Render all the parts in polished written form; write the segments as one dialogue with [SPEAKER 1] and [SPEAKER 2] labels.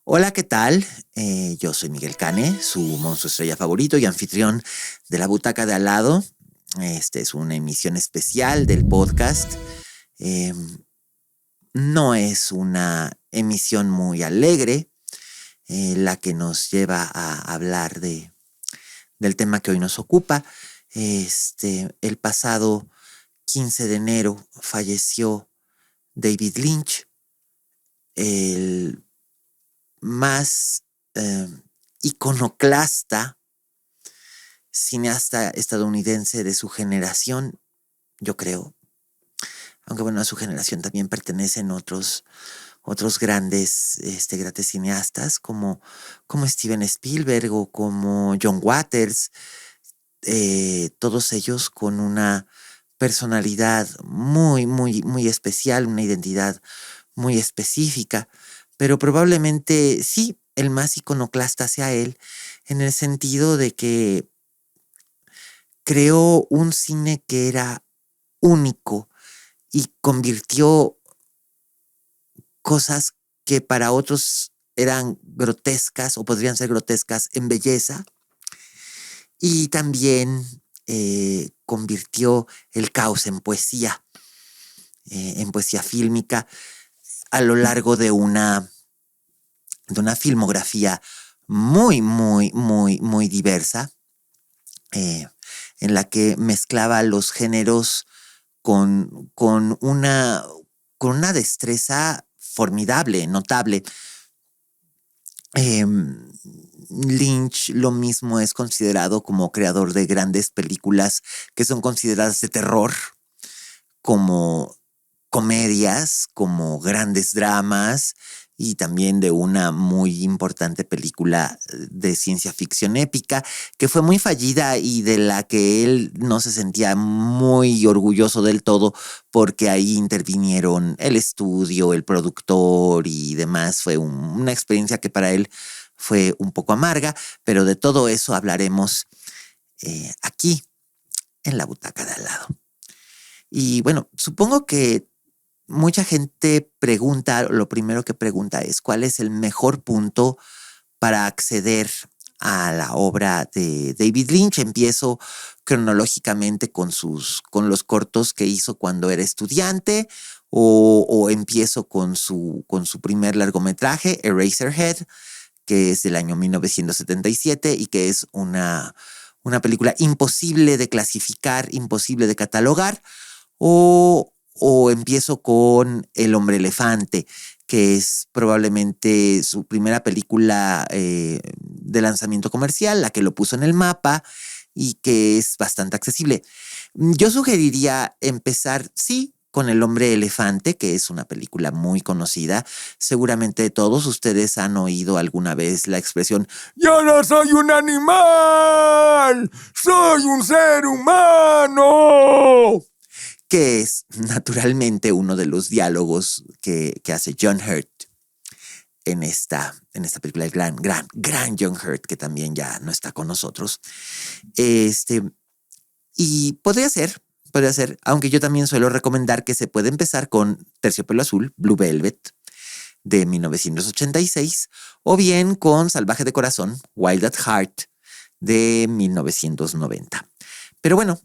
[SPEAKER 1] Hola, ¿qué tal? Yo soy Miguel Cane, su monstruo estrella favorito y anfitrión de La Butaca de Al lado. Esta es una emisión especial del podcast. Eh, no es una emisión muy alegre, la que nos lleva a hablar del tema que hoy nos ocupa. El pasado 15 de enero falleció David Lynch, el más iconoclasta cineasta estadounidense de su generación, yo creo. Aunque bueno, a su generación también pertenecen otros grandes cineastas como Steven Spielberg o como John Waters, todos ellos con una personalidad muy, muy, muy especial, una identidad muy específica, pero probablemente sí, el más iconoclasta sea él, en el sentido de que creó un cine que era único y convirtió cosas que para otros eran grotescas o podrían ser grotescas en belleza, y también convirtió el caos en poesía fílmica a lo largo de una filmografía muy, muy, muy, muy diversa, en la que mezclaba los géneros con una destreza formidable, notable. Lynch lo mismo es considerado como creador de grandes películas que son consideradas de terror, como comedias, como grandes dramas, y también de una muy importante película de ciencia ficción épica que fue muy fallida y de la que él no se sentía muy orgulloso del todo, porque ahí intervinieron el estudio, el productor y demás. Fue una experiencia que para él fue un poco amarga, pero de todo eso hablaremos aquí en La Butaca de Al lado. Y bueno, supongo que mucha gente pregunta, lo primero que pregunta es ¿cuál es el mejor punto para acceder a la obra de David Lynch? Empiezo cronológicamente con los cortos que hizo cuando era estudiante, o empiezo con su primer largometraje, Eraserhead, que es del año 1977 y que es una película imposible de clasificar, imposible de catalogar, o empiezo con El hombre elefante, que es probablemente su primera película de lanzamiento comercial, la que lo puso en el mapa y que es bastante accesible. Yo sugeriría empezar, sí, con El hombre elefante, que es una película muy conocida. Seguramente todos ustedes han oído alguna vez la expresión «Yo no soy un animal, soy un ser humano», que es naturalmente uno de los diálogos que hace John Hurt en esta película, el gran John Hurt, que también ya no está con nosotros. Y podría ser, aunque yo también suelo recomendar que se puede empezar con Terciopelo Azul, Blue Velvet, de 1986, o bien con Salvaje de Corazón, Wild at Heart, de 1990. Pero bueno,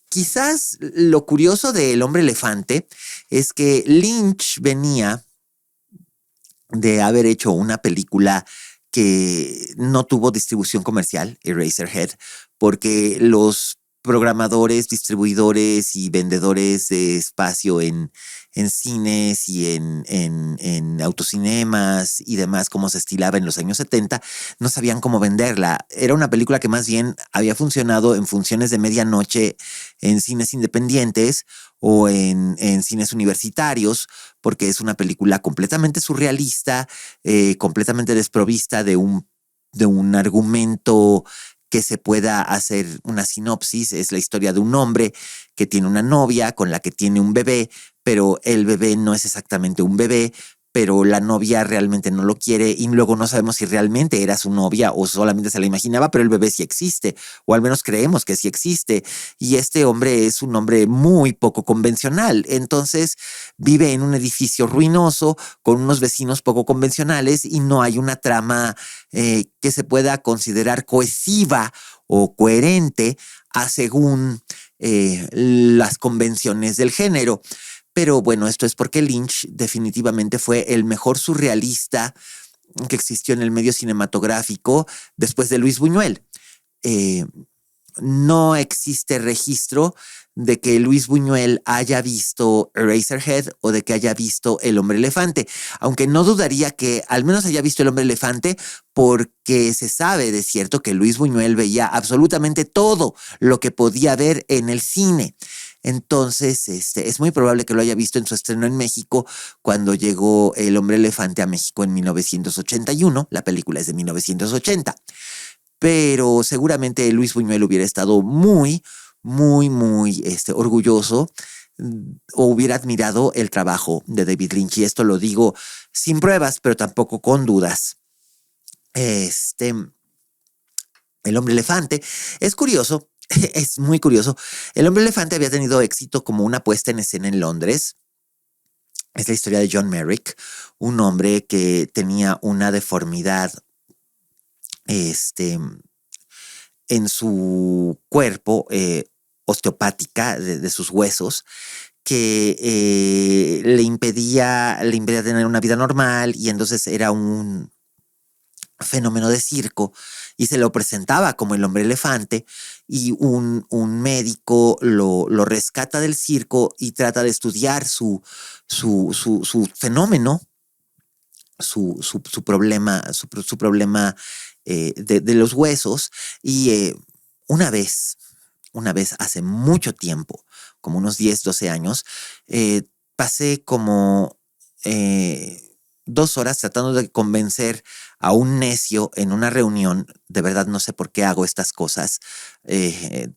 [SPEAKER 1] quizás lo curioso de El hombre elefante es que Lynch venía de haber hecho una película que no tuvo distribución comercial, Eraserhead, porque los programadores, distribuidores y vendedores de espacio en cines y en autocinemas y demás, como se estilaba en los años 70, no sabían cómo venderla. Era una película que más bien había funcionado en funciones de medianoche en cines independientes o en cines universitarios, porque es una película completamente surrealista, completamente desprovista de un argumento que se pueda hacer una sinopsis. Es la historia de un hombre que tiene una novia con la que tiene un bebé, pero el bebé no es exactamente un bebé, pero la novia realmente no lo quiere y luego no sabemos si realmente era su novia o solamente se la imaginaba, pero el bebé sí existe, o al menos creemos que sí existe. Y este hombre es un hombre muy poco convencional. Entonces vive en un edificio ruinoso con unos vecinos poco convencionales y no hay una trama que se pueda considerar cohesiva o coherente a según las convenciones del género. Pero bueno, esto es porque Lynch definitivamente fue el mejor surrealista que existió en el medio cinematográfico después de Luis Buñuel. Eh, no existe registro de que Luis Buñuel haya visto Eraserhead o de que haya visto El Hombre Elefante, aunque no dudaría que al menos haya visto El Hombre Elefante porque se sabe de cierto que Luis Buñuel veía absolutamente todo lo que podía ver en el cine. Entonces, es muy probable que lo haya visto en su estreno en México cuando llegó El Hombre Elefante a México en 1981. La película es de 1980. Pero seguramente Luis Buñuel hubiera estado muy, muy orgulloso o hubiera admirado el trabajo de David Lynch. Y esto lo digo sin pruebas, pero tampoco con dudas. El Hombre Elefante es curioso, es muy curioso. El Hombre Elefante había tenido éxito como una puesta en escena en Londres. Es la historia de John Merrick, un hombre que tenía una deformidad en su cuerpo osteopática de sus huesos que le impedía tener una vida normal y entonces era un fenómeno de circo y se lo presentaba como el hombre elefante y un médico lo rescata del circo y trata de estudiar su fenómeno, su problema, su problema de los huesos y una vez hace mucho tiempo, como unos 10, 12 años, pasé como 2 horas tratando de convencer a un necio en una reunión. De verdad no sé por qué hago estas cosas.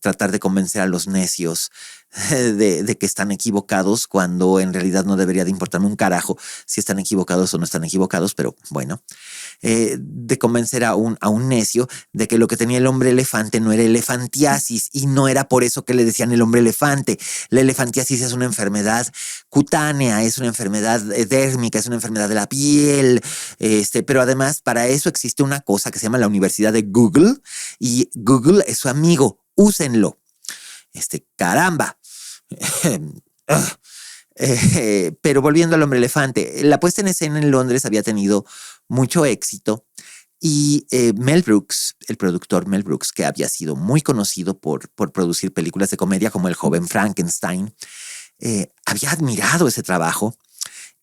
[SPEAKER 1] Tratar de convencer a los necios de que están equivocados cuando en realidad no debería de importarme un carajo si están equivocados o no están equivocados, pero bueno. De convencer a un necio de que lo que tenía el hombre elefante no era elefantiasis y no era por eso que le decían el hombre elefante. La elefantiasis es una enfermedad cutánea, es una enfermedad dérmica, es una enfermedad de la piel, pero además para eso existe una cosa que se llama la Universidad de Google y Google es su amigo, úsenlo. Caramba. Pero volviendo al Hombre Elefante, la puesta en escena en Londres había tenido mucho éxito y Mel Brooks, el productor Mel Brooks, que había sido muy conocido por producir películas de comedia como El joven Frankenstein, había admirado ese trabajo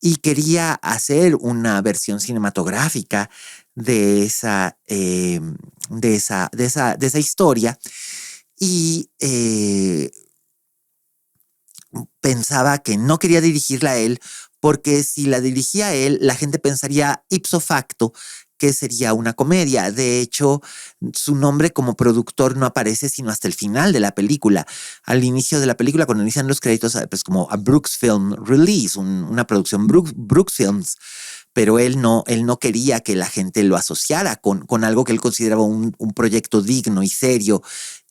[SPEAKER 1] y quería hacer una versión cinematográfica de esa historia y pensaba que no quería dirigirla a él porque si la dirigía a él, la gente pensaría ipso facto que sería una comedia. De hecho, su nombre como productor no aparece sino hasta el final de la película. Al inicio de la película, cuando inician los créditos, pues como a Brooks Film Release, una producción Brooks Films. Pero él no quería que la gente lo asociara con algo que él consideraba un proyecto digno y serio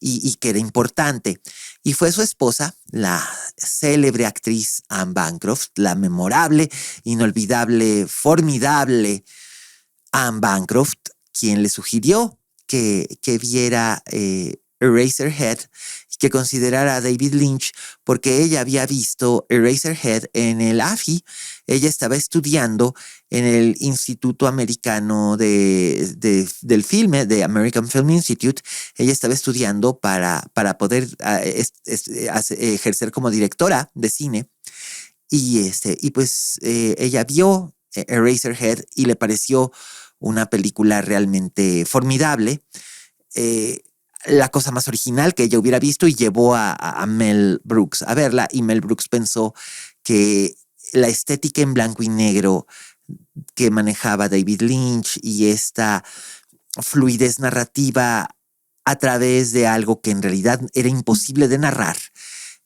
[SPEAKER 1] y que era importante. Y fue su esposa, la célebre actriz Anne Bancroft, la memorable, inolvidable, formidable Anne Bancroft, quien le sugirió que viera Eraserhead y que considerara a David Lynch porque ella había visto Eraserhead en el AFI. Ella estaba estudiando en el Instituto Americano del Filme, de American Film Institute. Ella estaba estudiando para poder ejercer como directora de cine. Y pues ella vio Eraserhead y le pareció una película realmente formidable. La cosa más original que ella hubiera visto y llevó a Mel Brooks a verla y Mel Brooks pensó que la estética en blanco y negro que manejaba David Lynch y esta fluidez narrativa a través de algo que en realidad era imposible de narrar,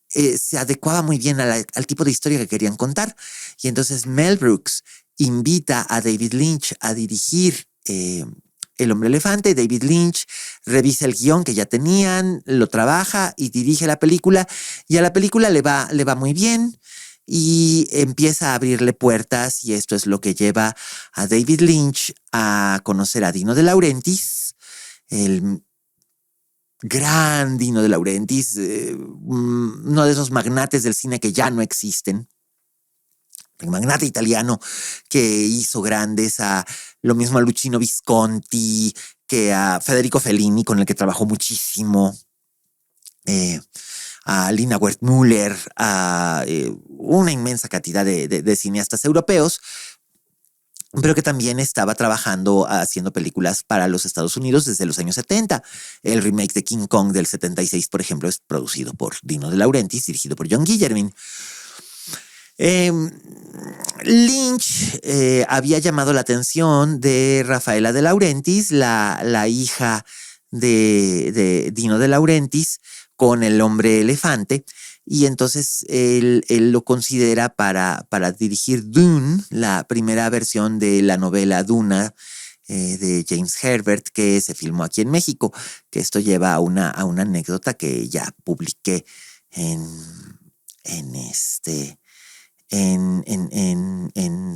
[SPEAKER 1] se adecuaba muy bien al tipo de historia que querían contar. Y entonces Mel Brooks invita a David Lynch a dirigir El Hombre Elefante. David Lynch revisa el guión que ya tenían, lo trabaja y dirige la película, y a la película le va muy bien y empieza a abrirle puertas, y esto es lo que lleva a David Lynch a conocer a Dino De Laurentiis, el gran Dino De Laurentiis, uno de esos magnates del cine que ya no existen. El magnate italiano que hizo grandes a lo mismo a Luchino Visconti, que a Federico Fellini, con el que trabajó muchísimo, a Lina Wertmüller, a una inmensa cantidad de cineastas europeos, pero que también estaba trabajando haciendo películas para los Estados Unidos desde los años 70. El remake de King Kong del 76, por ejemplo, es producido por Dino De Laurentiis, dirigido por John Guillermin. Lynch había llamado la atención de Rafaela De Laurentiis, la hija de Dino De Laurentiis, con El Hombre Elefante, y entonces él lo considera para dirigir Dune, la primera versión de la novela Duna de James Herbert, que se filmó aquí en México, que esto lleva a una anécdota que ya publiqué en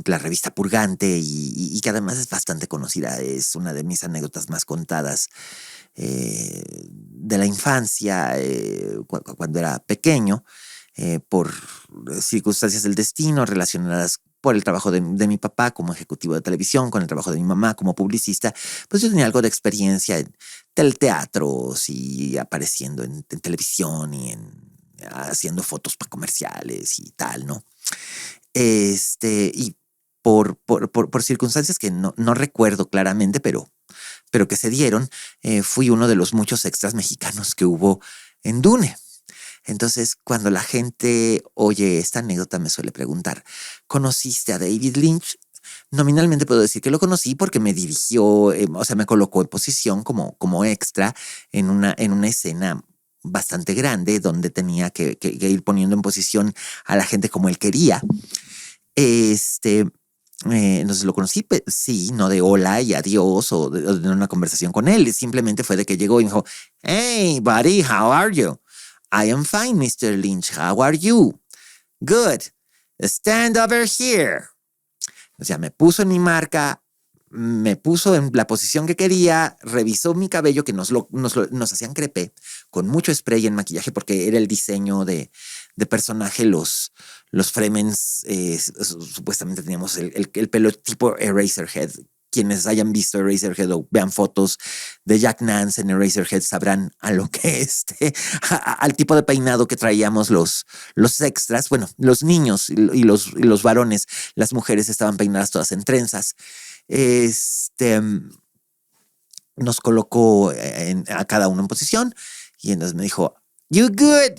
[SPEAKER 1] la revista Purgante, y que además es bastante conocida. Es una de mis anécdotas más contadas de la infancia, cuando era pequeño, por circunstancias del destino relacionadas por el trabajo de mi papá como ejecutivo de televisión, con el trabajo de mi mamá como publicista. Pues yo tenía algo de experiencia en teleteatros y apareciendo en televisión y haciendo fotos para comerciales y tal, ¿no? Y por circunstancias que no recuerdo claramente, pero que se dieron, fui uno de los muchos extras mexicanos que hubo en Dune. Entonces, cuando la gente oye esta anécdota, me suele preguntar: ¿conociste a David Lynch? Nominalmente puedo decir que lo conocí porque me dirigió, o sea, me colocó en posición como extra en una escena bastante grande, donde tenía que ir poniendo en posición a la gente como él quería. Entonces lo conocí, sí, no de hola y adiós o de una conversación con él. Simplemente fue de que llegó y me dijo: "Hey, buddy, how are you? I am fine, Mr. Lynch. How are you? Good. Stand over here." O sea, me puso en mi marca, me puso en la posición que quería, revisó mi cabello, que nos hacían crepé con mucho spray en maquillaje, porque era el diseño de personaje. Los Fremens supuestamente teníamos el pelo tipo Eraserhead. Quienes hayan visto Eraserhead o vean fotos de Jack Nance en Eraserhead sabrán a lo que al tipo de peinado que traíamos los extras. Bueno, los niños y los varones. Las mujeres estaban peinadas todas en trenzas. Nos colocó a cada uno en posición, y entonces me dijo: "You good?"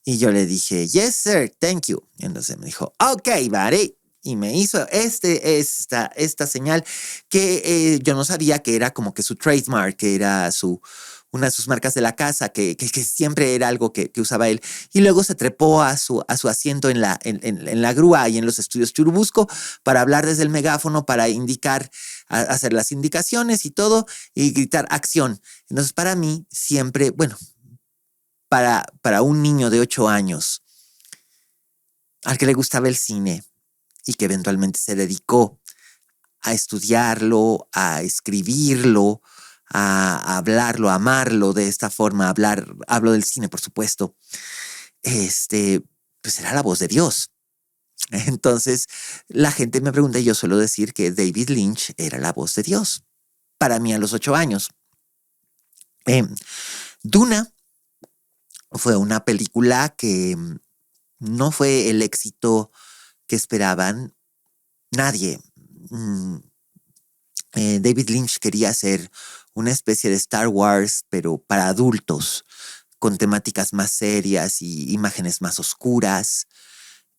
[SPEAKER 1] Y yo le dije: "Yes, sir, thank you." Y entonces me dijo: "Okay, buddy." Y me hizo esta señal que yo no sabía que era como que su trademark, que era una de sus marcas de la casa, que siempre era algo que usaba él. Y luego se trepó a su asiento en la grúa y en los estudios Churubusco para hablar desde el megáfono, para hacer las indicaciones y todo, y gritar acción. Entonces, para mí, siempre, bueno, para un niño de 8 años al que le gustaba el cine y que eventualmente se dedicó a estudiarlo, a escribirlo, a hablarlo, a amarlo de esta forma, hablo del cine, por supuesto, pues era la voz de Dios. Entonces, la gente me pregunta y yo suelo decir que David Lynch era la voz de Dios para mí a los 8 años. Duna fue una película que no fue el éxito que esperaban nadie. David Lynch quería hacer una especie de Star Wars, pero para adultos, con temáticas más serias y imágenes más oscuras.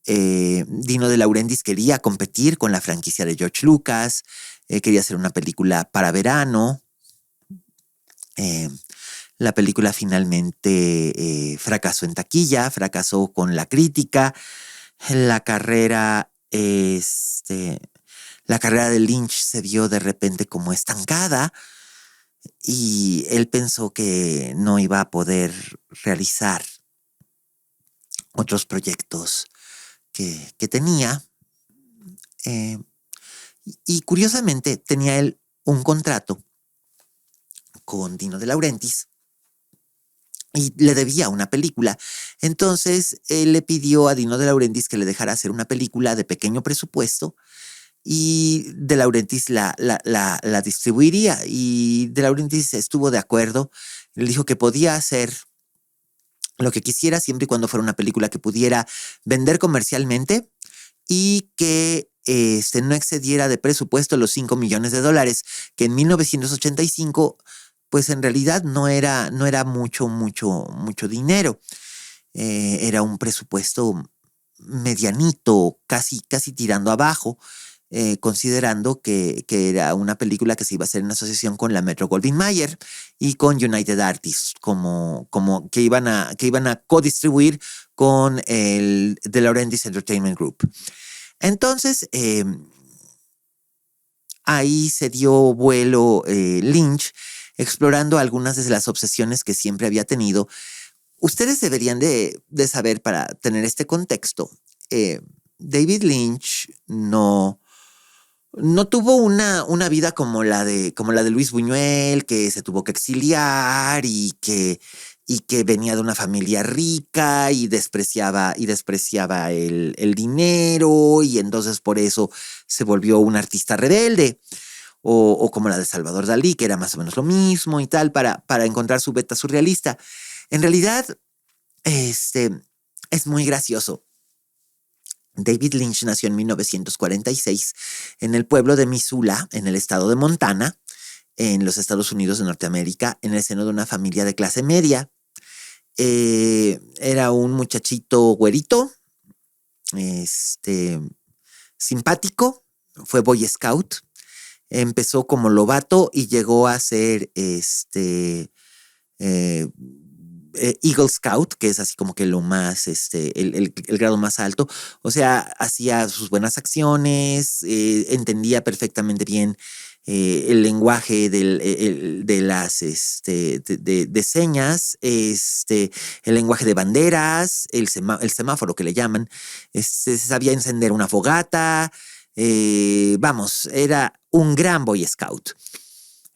[SPEAKER 1] Dino De Laurentiis quería competir con la franquicia de George Lucas, quería hacer una película para verano. La película finalmente fracasó en taquilla, fracasó con la crítica. La carrera la carrera de Lynch se vio de repente como estancada y él pensó que no iba a poder realizar otros proyectos que tenía. Eh, y curiosamente tenía él un contrato con Dino De Laurentiis y le debía una película. Entonces él le pidió a Dino De Laurentiis que le dejara hacer una película de pequeño presupuesto y De Laurentiis la distribuiría. Y De Laurentiis estuvo de acuerdo. Le dijo que podía hacer lo que quisiera siempre y cuando fuera una película que pudiera vender comercialmente y que no excediera de presupuesto los $5 millones, que en 1985 pues en realidad no era mucho dinero. Era un presupuesto medianito, casi tirando abajo, considerando que era una película que se iba a hacer en asociación con la Metro-Goldwyn-Mayer y con United Artists, como que iban a co-distribuir con el De Laurentiis Entertainment Group. Entonces, ahí se dio vuelo Lynch, explorando algunas de las obsesiones que siempre había tenido. Ustedes deberían de saber, para tener este contexto, David Lynch no tuvo una vida como la de Luis Buñuel, que se tuvo que exiliar y que venía de una familia rica y despreciaba el dinero, y entonces por eso se volvió un artista rebelde. O como la de Salvador Dalí, que era más o menos lo mismo y tal, para encontrar su beta surrealista. En realidad, es muy gracioso. David Lynch nació en 1946 en el pueblo de Missoula, en el estado de Montana, en los Estados Unidos de Norteamérica, en el seno de una familia de clase media. Era un muchachito güerito, simpático, fue Boy Scout, empezó como lobato y llegó a ser Eagle Scout, que es así como que lo más, el grado más alto. O sea, hacía sus buenas acciones, entendía perfectamente bien el lenguaje de las de señas, el lenguaje de banderas, el semáforo que le llaman, sabía encender una fogata. Vamos, era un gran Boy Scout.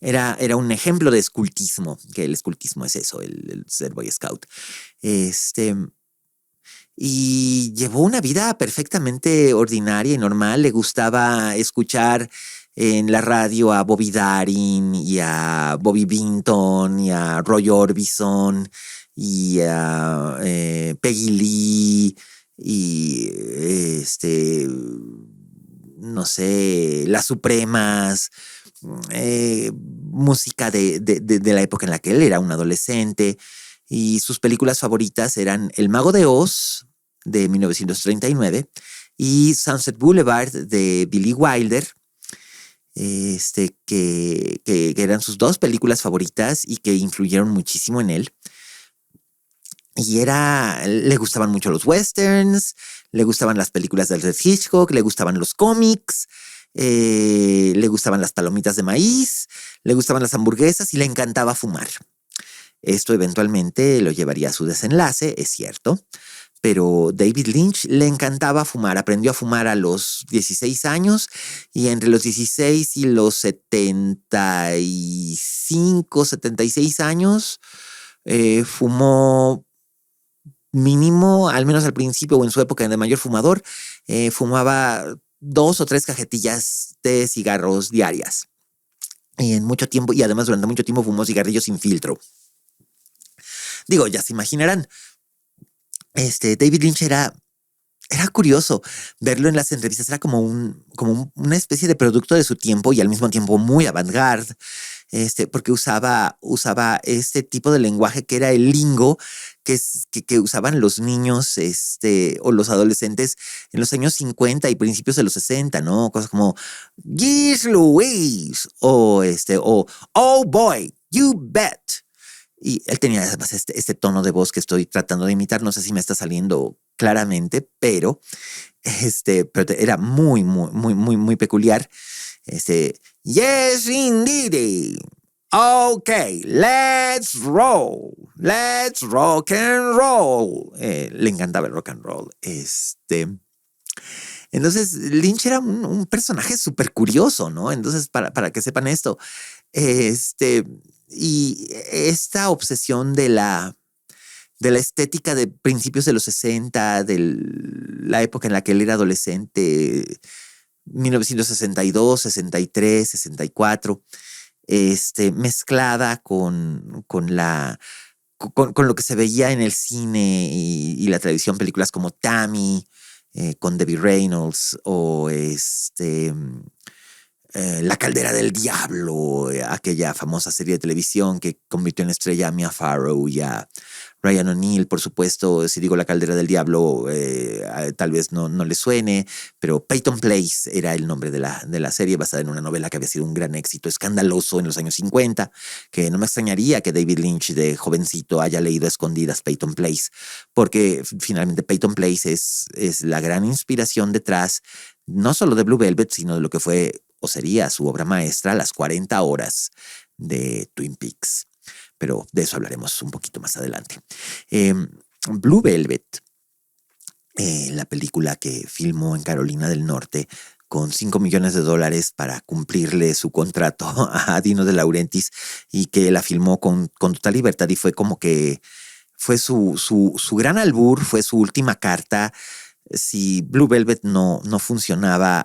[SPEAKER 1] Era un ejemplo de escultismo, que el escultismo es eso, el ser Boy Scout. Y llevó una vida perfectamente ordinaria y normal. Le gustaba escuchar en la radio a Bobby Darin y a Bobby Binton y a Roy Orbison y a Peggy Lee y no sé, Las Supremas, música de la época en la que él era un adolescente, y sus películas favoritas eran El Mago de Oz, de 1939, y Sunset Boulevard, de Billy Wilder, que eran sus dos películas favoritas y que influyeron muchísimo en él. Y le gustaban mucho los westerns, le gustaban las películas de Alfred Hitchcock, le gustaban los cómics, le gustaban las palomitas de maíz, le gustaban las hamburguesas y le encantaba fumar. Esto eventualmente lo llevaría a su desenlace, es cierto, pero David Lynch le encantaba fumar. Aprendió a fumar a los 16 años y entre los 16 y los 75, 76 años fumó mínimo, al menos al principio o en su época de mayor fumador, fumaba 2 o 3 cajetillas de cigarros diarias. Y en mucho tiempo, y además durante mucho tiempo fumó cigarrillos sin filtro. Digo, ya se imaginarán, David Lynch era curioso verlo en las entrevistas. Era como una especie de producto de su tiempo y al mismo tiempo muy avant-garde, porque usaba este tipo de lenguaje que era el lingo que usaban los niños o los adolescentes en los años 50 y principios de los 60, ¿no? Cosas como "Geez Louise" o "Oh boy, you bet". Y él tenía además este tono de voz que estoy tratando de imitar. No sé si me está saliendo claramente, pero pero era muy, muy, muy, muy, muy peculiar. Yes, indeed. Okay, let's roll. Let's rock and roll. Le encantaba el rock and roll. Entonces, Lynch era un personaje súper curioso, ¿no? Entonces, para que sepan esto, y esta obsesión de la estética de principios de los 60, de la época en la que él era adolescente, 1962, 63, 64, mezclada con lo que se veía en el cine y la televisión, películas como Tammy, con Debbie Reynolds, o La Caldera del Diablo, aquella famosa serie de televisión que convirtió en estrella a Mia Farrow y a Ryan O'Neal. Por supuesto, si digo La Caldera del Diablo, tal vez no le suene, pero Peyton Place era el nombre de la serie, basada en una novela que había sido un gran éxito escandaloso en los años 50, que no me extrañaría que David Lynch de jovencito haya leído a escondidas Peyton Place, porque finalmente Peyton Place es la gran inspiración detrás no solo de Blue Velvet, sino de lo que fue o sería su obra maestra, Las 40 horas de Twin Peaks. Pero de eso hablaremos un poquito más adelante. Blue Velvet, la película que filmó en Carolina del Norte con $5 millones para cumplirle su contrato a Dino De Laurentiis, y que la filmó con total libertad, y fue como que fue su gran albur, fue su última carta. Si Blue Velvet no funcionaba,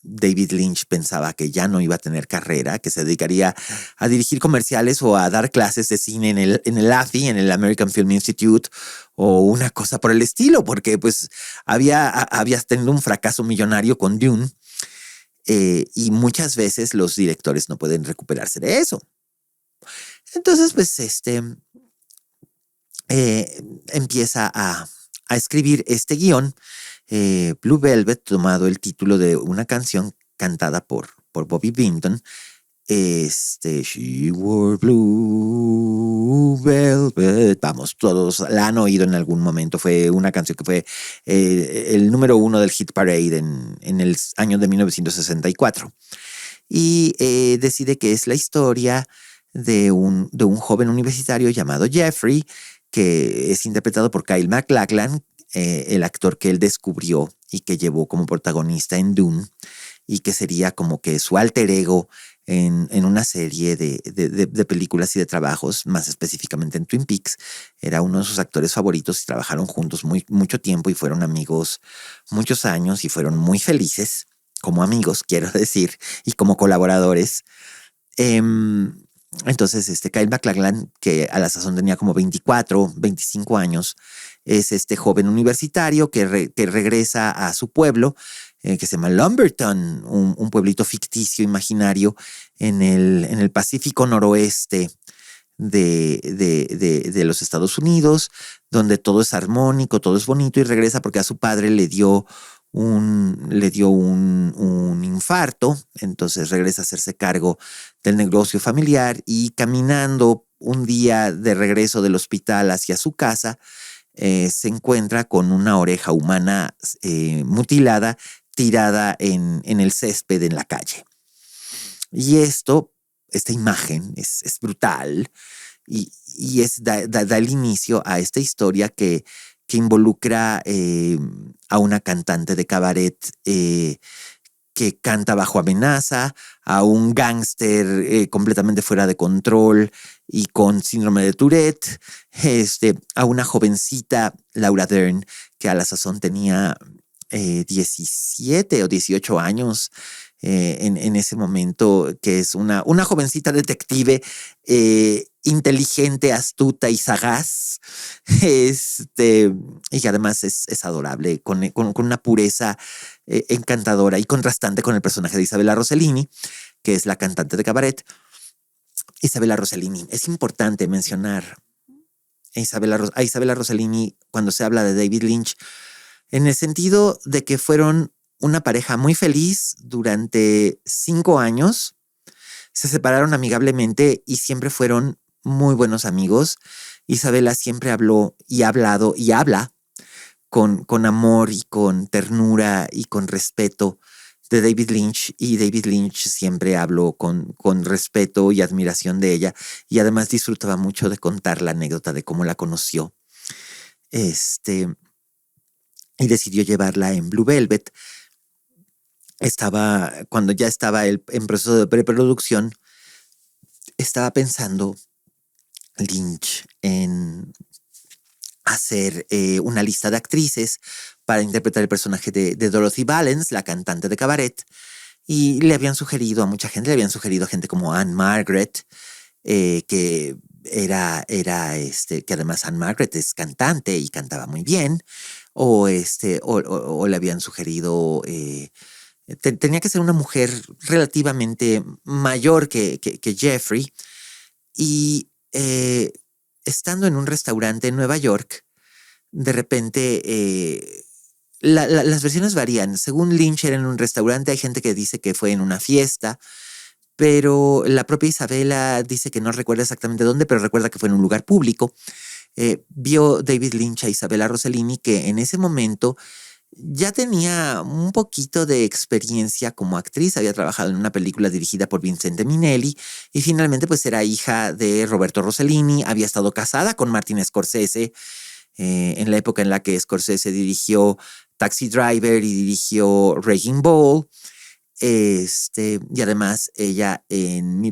[SPEAKER 1] David Lynch pensaba que ya no iba a tener carrera, que se dedicaría a dirigir comerciales o a dar clases de cine en el AFI, en el American Film Institute, o una cosa por el estilo, porque pues había tenido un fracaso millonario con Dune, y muchas veces los directores no pueden recuperarse de eso. Entonces, pues, empieza a escribir este guión, Blue Velvet, tomado el título de una canción cantada por Bobby Vinton. She wore blue velvet. Vamos, todos la han oído en algún momento. Fue una canción que fue el número 1 del Hit Parade en el año de 1964. Y decide que es la historia de un joven universitario llamado Jeffrey, que es interpretado por Kyle MacLachlan, el actor que él descubrió y que llevó como protagonista en Dune, y que sería como que su alter ego en una serie de películas y de trabajos, más específicamente en Twin Peaks. Era uno de sus actores favoritos y trabajaron juntos mucho tiempo y fueron amigos muchos años y fueron muy felices como amigos, quiero decir, y como colaboradores. Entonces, Kyle MacLachlan, que a la sazón tenía como 24, 25 años, es este joven universitario que regresa a su pueblo, que se llama Lumberton, un pueblito ficticio, imaginario, en el Pacífico noroeste de los Estados Unidos, donde todo es armónico, todo es bonito, y regresa porque a su padre le dio un infarto. Entonces regresa a hacerse cargo del negocio familiar, y caminando un día de regreso del hospital hacia su casa, se encuentra con una oreja humana mutilada, tirada en el césped en la calle. Y esta imagen es brutal, y da el inicio a esta historia que involucra a una cantante de cabaret que canta bajo amenaza, a un gángster completamente fuera de control y con síndrome de Tourette, a una jovencita, Laura Dern, que a la sazón tenía 17 o 18 años en ese momento, que es una jovencita detective inteligente, astuta y sagaz, y que además es adorable, con una pureza encantadora y contrastante con el personaje de Isabella Rossellini, que es la cantante de cabaret. Isabella Rossellini, es importante mencionar a Isabella Rossellini cuando se habla de David Lynch, en el sentido de que fueron una pareja muy feliz durante 5 años, se separaron amigablemente y siempre fueron muy buenos amigos. Isabella siempre habló y ha hablado y habla con amor y con ternura y con respeto de David Lynch, y David Lynch siempre habló con respeto y admiración de ella, y además disfrutaba mucho de contar la anécdota de cómo la conoció. Y decidió llevarla en Blue Velvet. Cuando ya estaba en proceso de preproducción, estaba pensando Lynch en hacer una lista de actrices para interpretar el personaje de Dorothy Valence, la cantante de cabaret, y le habían sugerido a mucha gente, le habían sugerido a gente como Anne Margaret, que que además Anne Margaret es cantante y cantaba muy bien, o le habían sugerido, tenía que ser una mujer relativamente mayor que Jeffrey, y estando en un restaurante en Nueva York, de repente las versiones varían. Según Lynch era en un restaurante, hay gente que dice que fue en una fiesta, pero la propia Isabela dice que no recuerda exactamente dónde, pero recuerda que fue en un lugar público. Vio David Lynch a Isabella Rossellini, que en ese momento ya tenía un poquito de experiencia como actriz, había trabajado en una película dirigida por Vincente Minnelli, y finalmente pues era hija de Roberto Rossellini, había estado casada con Martin Scorsese, en la época en la que Scorsese dirigió Taxi Driver y dirigió Raging Bull. Y además ella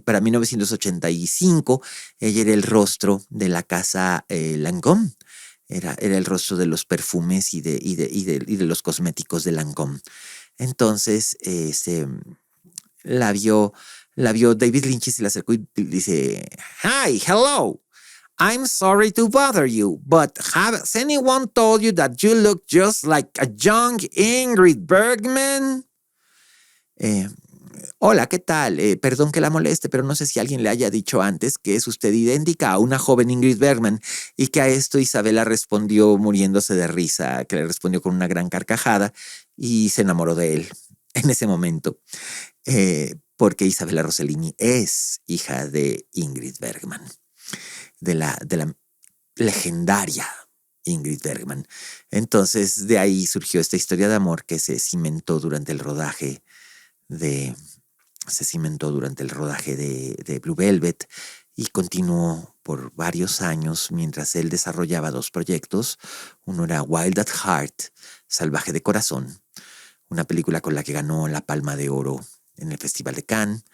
[SPEAKER 1] para 1985 ella era el rostro de la casa Lancôme. Era el rostro de los perfumes y de los cosméticos de Lancôme. Entonces la vio David Lynch y se le acercó y dice: "Hi, hello. I'm sorry to bother you, but has anyone told you that you look just like a young Ingrid Bergman?" Hola, ¿qué tal? Perdón que la moleste, pero no sé si alguien le haya dicho antes que es usted idéntica a una joven Ingrid Bergman, y que a esto Isabela respondió muriéndose de risa, que le respondió con una gran carcajada y se enamoró de él en ese momento, porque Isabella Rossellini es hija de Ingrid Bergman, de la legendaria Ingrid Bergman. Entonces de ahí surgió esta historia de amor que se cimentó durante el rodaje de Blue Velvet, y continuó por varios años mientras él desarrollaba dos proyectos. Uno era Wild at Heart, Salvaje de Corazón, una película con la que ganó la Palma de Oro en el Festival de Cannes,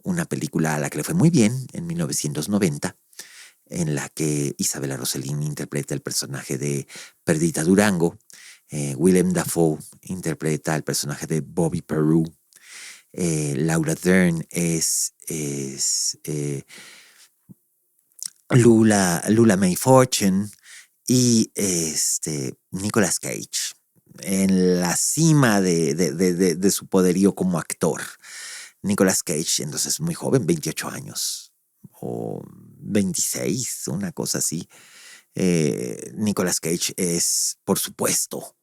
[SPEAKER 1] una película a la que le fue muy bien en 1990, en la que Isabella Rossellini interpreta el personaje de Perdita Durango, Willem Dafoe interpreta el personaje de Bobby Peru, Laura Dern es Lula May Fortune, y Nicolas Cage en la cima de su poderío como actor. Nicolas Cage entonces muy joven, 28 años o 26, una cosa así. Nicolas Cage es, por supuesto,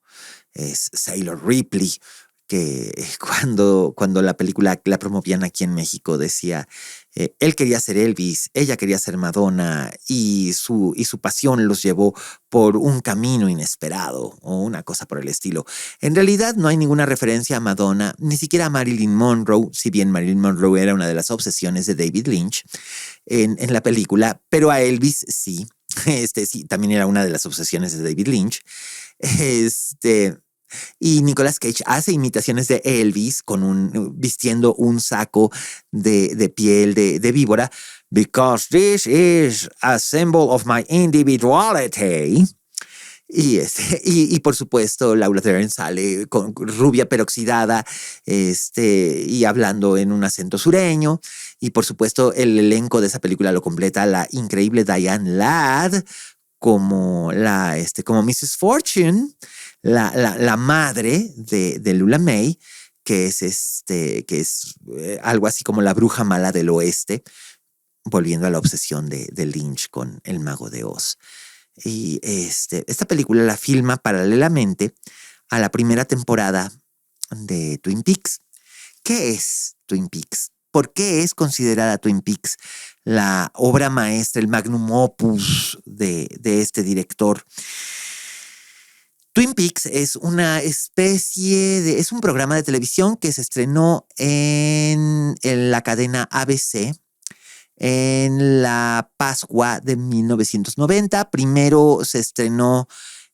[SPEAKER 1] es Sailor Ripley, que cuando la película la promovían aquí en México decía, él quería ser Elvis, ella quería ser Madonna, y su pasión los llevó por un camino inesperado, o una cosa por el estilo. En realidad no hay ninguna referencia a Madonna, ni siquiera a Marilyn Monroe, si bien Marilyn Monroe era una de las obsesiones de David Lynch en la película, pero a Elvis sí. Sí, también era una de las obsesiones de David Lynch. Y Nicolas Cage hace imitaciones de Elvis vistiendo un saco de piel de víbora. "Because this is a symbol of my individuality." Y por supuesto, Laura Dern sale con rubia peroxidada, y hablando en un acento sureño. Y por supuesto, el elenco de esa película lo completa la increíble Diane Ladd como Mrs. Fortune, la madre de Lula May, que es algo así como la bruja mala del oeste, volviendo a la obsesión de Lynch con El Mago de Oz. Y esta película la filma paralelamente a la primera temporada de Twin Peaks. ¿Qué es Twin Peaks? ¿Por qué es considerada Twin Peaks la obra maestra, el magnum opus de este director? Twin Peaks es una especie de... Es un programa de televisión que se estrenó en la cadena ABC en la Pascua de 1990. Primero se estrenó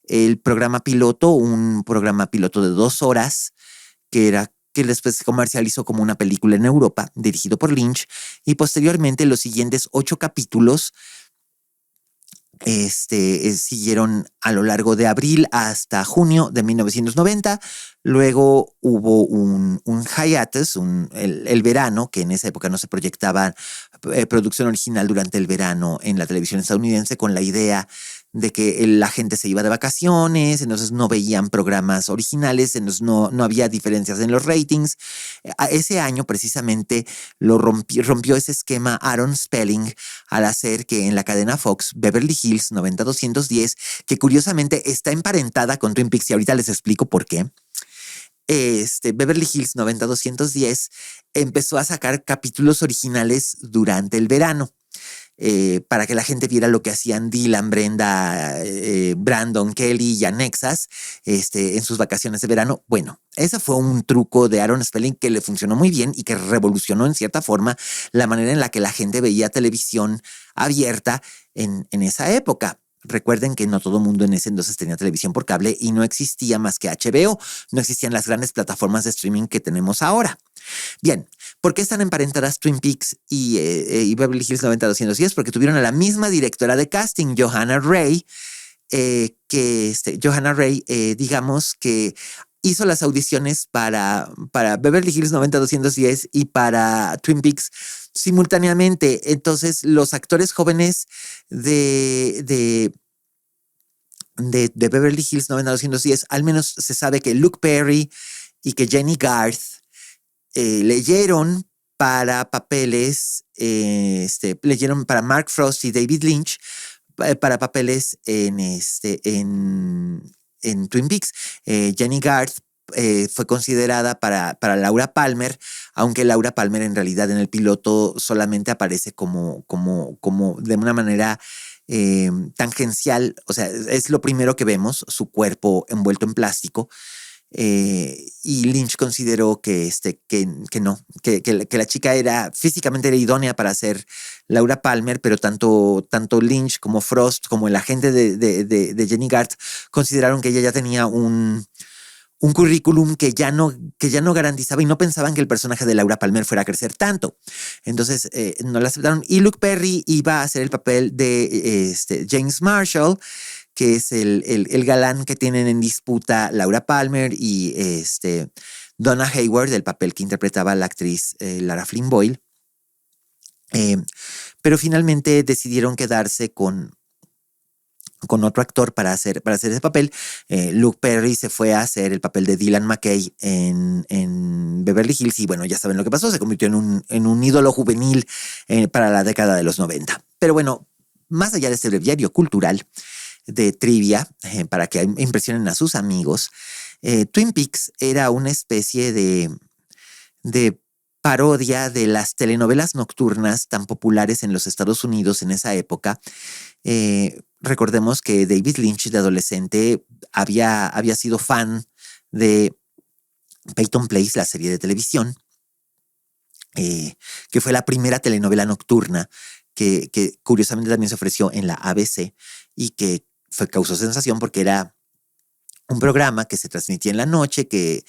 [SPEAKER 1] el programa piloto, un programa piloto de 2 horas, que después se comercializó como una película en Europa, dirigido por Lynch, y posteriormente los siguientes 8 capítulos siguieron a lo largo de abril hasta junio de 1990. Luego hubo un hiatus, el verano, que en esa época no se proyectaba producción original durante el verano en la televisión estadounidense, con la idea de que la gente se iba de vacaciones, entonces no veían programas originales, entonces no había diferencias en los ratings. Ese año precisamente rompió ese esquema Aaron Spelling al hacer que en la cadena Fox, Beverly Hills 90210, que curiosamente está emparentada con Twin Peaks, y ahorita les explico por qué. Beverly Hills 90210 empezó a sacar capítulos originales durante el verano. Para que la gente viera lo que hacían Dylan, Brenda, Brandon, Kelly y Annexas en sus vacaciones de verano. Bueno, ese fue un truco de Aaron Spelling que le funcionó muy bien y que revolucionó en cierta forma la manera en la que la gente veía televisión abierta en esa época. Recuerden que no todo el mundo en ese entonces tenía televisión por cable y no existía más que HBO, no existían las grandes plataformas de streaming que tenemos ahora. Bien, ¿por qué están emparentadas Twin Peaks y Beverly Hills 90210? Porque tuvieron a la misma directora de casting, Johanna Ray, Johanna Ray, digamos que hizo las audiciones para Beverly Hills 90210 y para Twin Peaks simultáneamente. Entonces, los actores jóvenes de Beverly Hills 90210, al menos se sabe que Luke Perry y que Jenny Garth leyeron para papeles, leyeron para Mark Frost y David Lynch para papeles en Twin Peaks. Jenny Garth fue considerada para Laura Palmer, aunque Laura Palmer en realidad en el piloto solamente aparece como de una manera tangencial, o sea, es lo primero que vemos, su cuerpo envuelto en plástico. Y Lynch consideró que no, que la chica físicamente era idónea para ser Laura Palmer, pero tanto Lynch como Frost como el agente de Jenny Garth consideraron que ella ya tenía un currículum que ya no garantizaba, y no pensaban que el personaje de Laura Palmer fuera a crecer tanto. Entonces no la aceptaron, y Luke Perry iba a hacer el papel de James Marshall, que es el galán que tienen en disputa Laura Palmer y Donna Hayward, el papel que interpretaba la actriz Lara Flynn Boyle. Pero finalmente decidieron quedarse con otro actor para hacer ese papel. Luke Perry se fue a hacer el papel de Dylan McKay en Beverly Hills, y bueno, ya saben lo que pasó, se convirtió en un ídolo juvenil para la década de los 90. Pero bueno, más allá de este breviario cultural de trivia, para que impresionen a sus amigos, Twin Peaks era una especie de parodia de las telenovelas nocturnas tan populares en los Estados Unidos en esa época. Recordemos que David Lynch de adolescente había sido fan de Peyton Place, la serie de televisión, que fue la primera telenovela nocturna que curiosamente también se ofreció en la ABC y que causó sensación porque era un programa que se transmitía en la noche que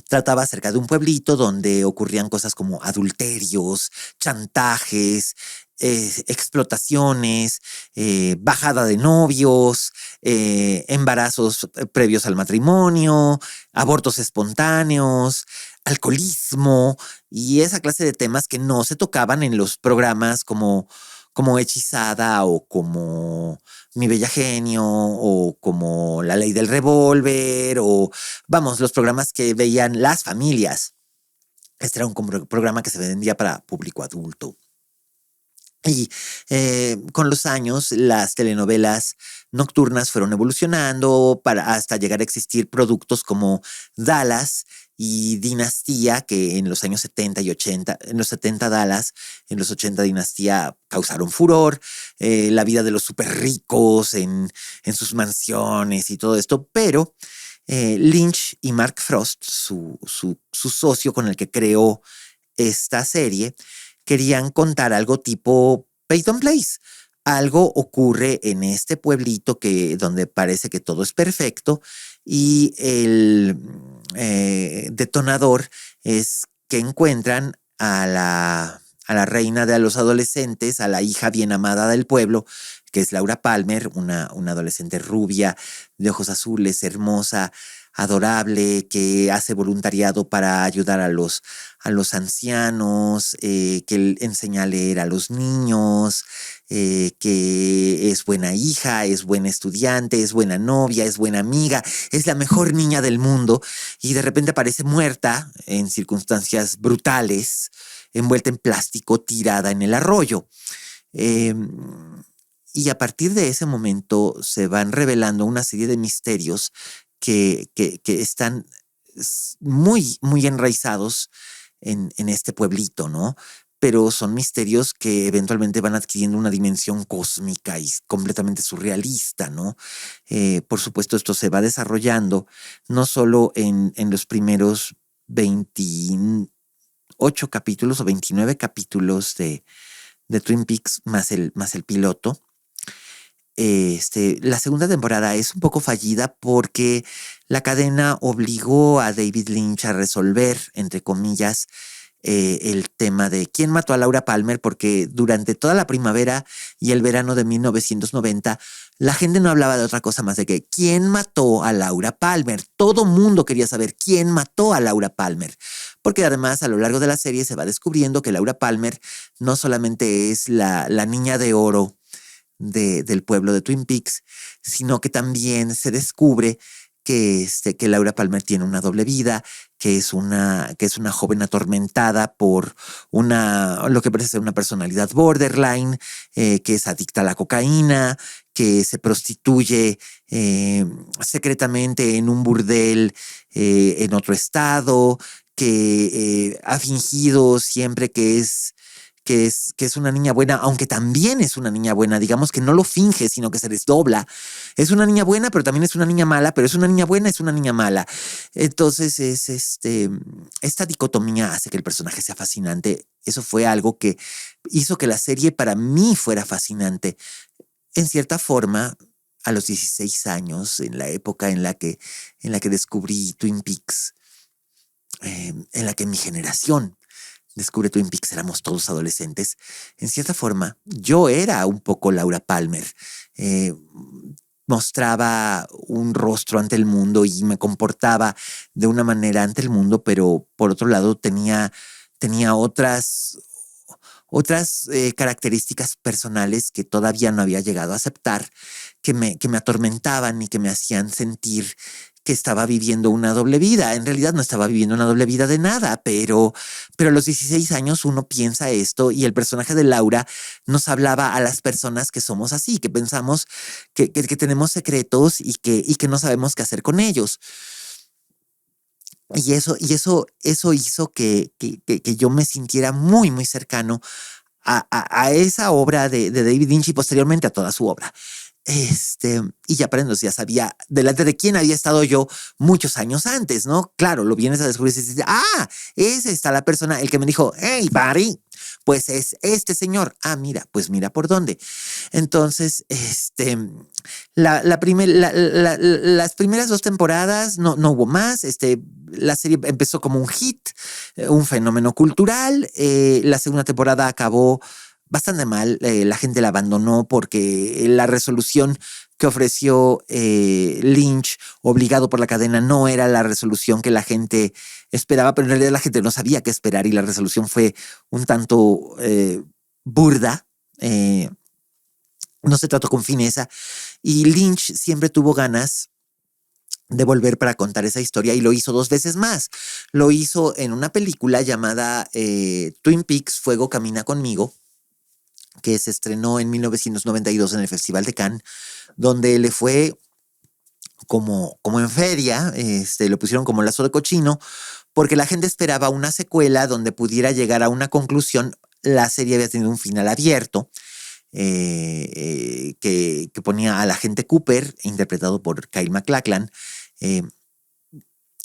[SPEAKER 1] trataba acerca de un pueblito donde ocurrían cosas como adulterios, chantajes, explotaciones, bajada de novios, embarazos previos al matrimonio, abortos espontáneos, alcoholismo y esa clase de temas que no se tocaban en los programas como Hechizada o como Mi Bella Genio o como La Ley del Revólver o, vamos, los programas que veían las familias. Este era un programa que se vendía para público adulto. Y con los años las telenovelas nocturnas fueron evolucionando hasta llegar a existir productos como Dallas y Dinastía, que en los años 70 y 80, en los 70 Dallas, en los 80 Dinastía causaron furor, la vida de los súper ricos en sus mansiones y todo esto, pero Lynch y Mark Frost, su socio con el que creó esta serie, querían contar algo tipo Peyton Place. Algo ocurre en este pueblito donde parece que todo es perfecto y el detonador es que encuentran a la reina de los adolescentes, a la hija bien amada del pueblo, que es Laura Palmer, una adolescente rubia, de ojos azules, hermosa, adorable, que hace voluntariado para ayudar a los ancianos, que enseña a leer a los niños, que es buena hija, es buena estudiante, es buena novia, es buena amiga, es la mejor niña del mundo y de repente aparece muerta en circunstancias brutales, envuelta en plástico, tirada en el arroyo. Y a partir de ese momento se van revelando una serie de misterios que están muy, muy enraizados en este pueblito, ¿no? Pero son misterios que eventualmente van adquiriendo una dimensión cósmica y completamente surrealista, ¿no? Por supuesto, esto se va desarrollando no solo en los primeros 28 capítulos o 29 capítulos de Twin Peaks más el piloto. La segunda temporada es un poco fallida porque la cadena obligó a David Lynch a resolver, entre comillas, el tema de quién mató a Laura Palmer, porque durante toda la primavera y el verano de 1990 la gente no hablaba de otra cosa más de que quién mató a Laura Palmer. Todo mundo quería saber quién mató a Laura Palmer, porque además a lo largo de la serie se va descubriendo que Laura Palmer no solamente es la niña de oro del pueblo de Twin Peaks, sino que también se descubre que Laura Palmer tiene una doble vida, que es una joven atormentada por lo que parece ser una personalidad borderline, que es adicta a la cocaína, que se prostituye secretamente en un burdel en otro estado, que ha fingido siempre que es una niña buena, aunque también es una niña buena, digamos que no lo finge, sino que se desdobla. Es una niña buena, pero también es una niña mala, pero es una niña buena, es una niña mala. Entonces esta dicotomía hace que el personaje sea fascinante. Eso fue algo que hizo que la serie para mí fuera fascinante. En cierta forma, a los 16 años, en la época en la que descubrí Twin Peaks, en la que mi generación descubre Twin Peaks, éramos todos adolescentes. En cierta forma, yo era un poco Laura Palmer. Mostraba un rostro ante el mundo y me comportaba de una manera ante el mundo, pero por otro lado tenía otras características personales que todavía no había llegado a aceptar, que me atormentaban y que me hacían sentir que estaba viviendo una doble vida. En realidad no estaba viviendo una doble vida de nada, pero a los 16 años uno piensa esto y el personaje de Laura nos hablaba a las personas que somos así, que pensamos que tenemos secretos y que no sabemos qué hacer con ellos. Y eso hizo que yo me sintiera muy, muy cercano a esa obra de David Lynch y posteriormente a toda su obra. Y ya aprendo, ya sabía delante de quién había estado yo muchos años antes, ¿no? Claro, lo vienes a descubrir y dices, esa está la persona, el que me dijo, hey, Barry, pues es este señor. Mira, pues mira por dónde. Entonces, las primeras 2 temporadas no hubo más. La serie empezó como un hit, un fenómeno cultural. La segunda temporada acabó bastante mal. La gente la abandonó porque la resolución que ofreció Lynch, obligado por la cadena, no era la resolución que la gente esperaba, pero en realidad la gente no sabía qué esperar y la resolución fue un tanto burda. No se trató con fineza y Lynch siempre tuvo ganas de volver para contar esa historia y lo hizo 2 veces más. Lo hizo en una película llamada Twin Peaks, Fuego Camina Conmigo, que se estrenó en 1992 en el Festival de Cannes, donde le fue como en feria, lo pusieron como lazo de cochino, porque la gente esperaba una secuela donde pudiera llegar a una conclusión. La serie había tenido un final abierto que ponía al agente Cooper, interpretado por Kyle MacLachlan, en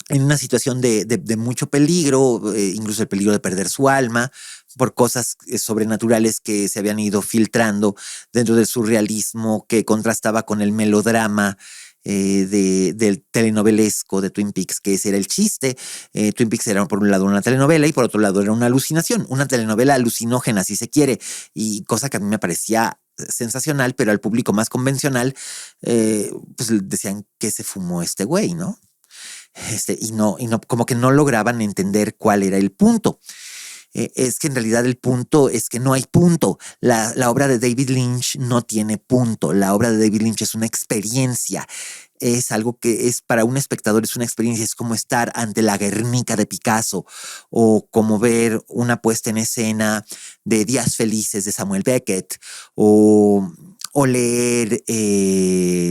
[SPEAKER 1] una situación de mucho peligro, incluso el peligro de perder su alma, por cosas sobrenaturales que se habían ido filtrando dentro del surrealismo que contrastaba con el melodrama del telenovelesco de Twin Peaks, que ese era el chiste. Twin Peaks era por un lado una telenovela y por otro lado era una alucinación, una telenovela alucinógena, si se quiere, y cosa que a mí me parecía sensacional, pero al público más convencional, pues decían que se fumó este güey, ¿no? Y no, como que no lograban entender cuál era el punto. Es que en realidad el punto es que no hay punto. La obra de David Lynch no tiene punto. La obra de David Lynch es una experiencia. Es algo que es para un espectador, es una experiencia, es como estar ante la Guernica de Picasso o como ver una puesta en escena de Días Felices de Samuel Beckett o leer,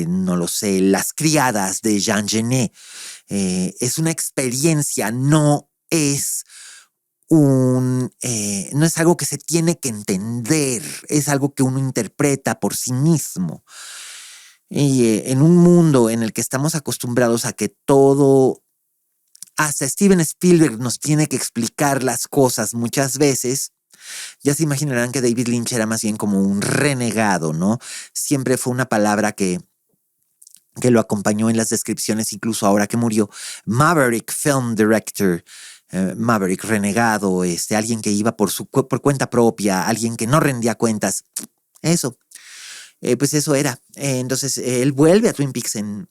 [SPEAKER 1] no lo sé, Las Criadas de Jean Genet. Es una experiencia, no es algo que se tiene que entender, es algo que uno interpreta por sí mismo. Y en un mundo en el que estamos acostumbrados a que todo, hasta Steven Spielberg nos tiene que explicar las cosas muchas veces, ya se imaginarán que David Lynch era más bien como un renegado, ¿no? Siempre fue una palabra que lo acompañó en las descripciones, incluso ahora que murió. Maverick Film Director, Maverick renegado, alguien que iba por cuenta propia, alguien que no rendía cuentas. Eso, pues eso era. Entonces, él vuelve a Twin Peaks en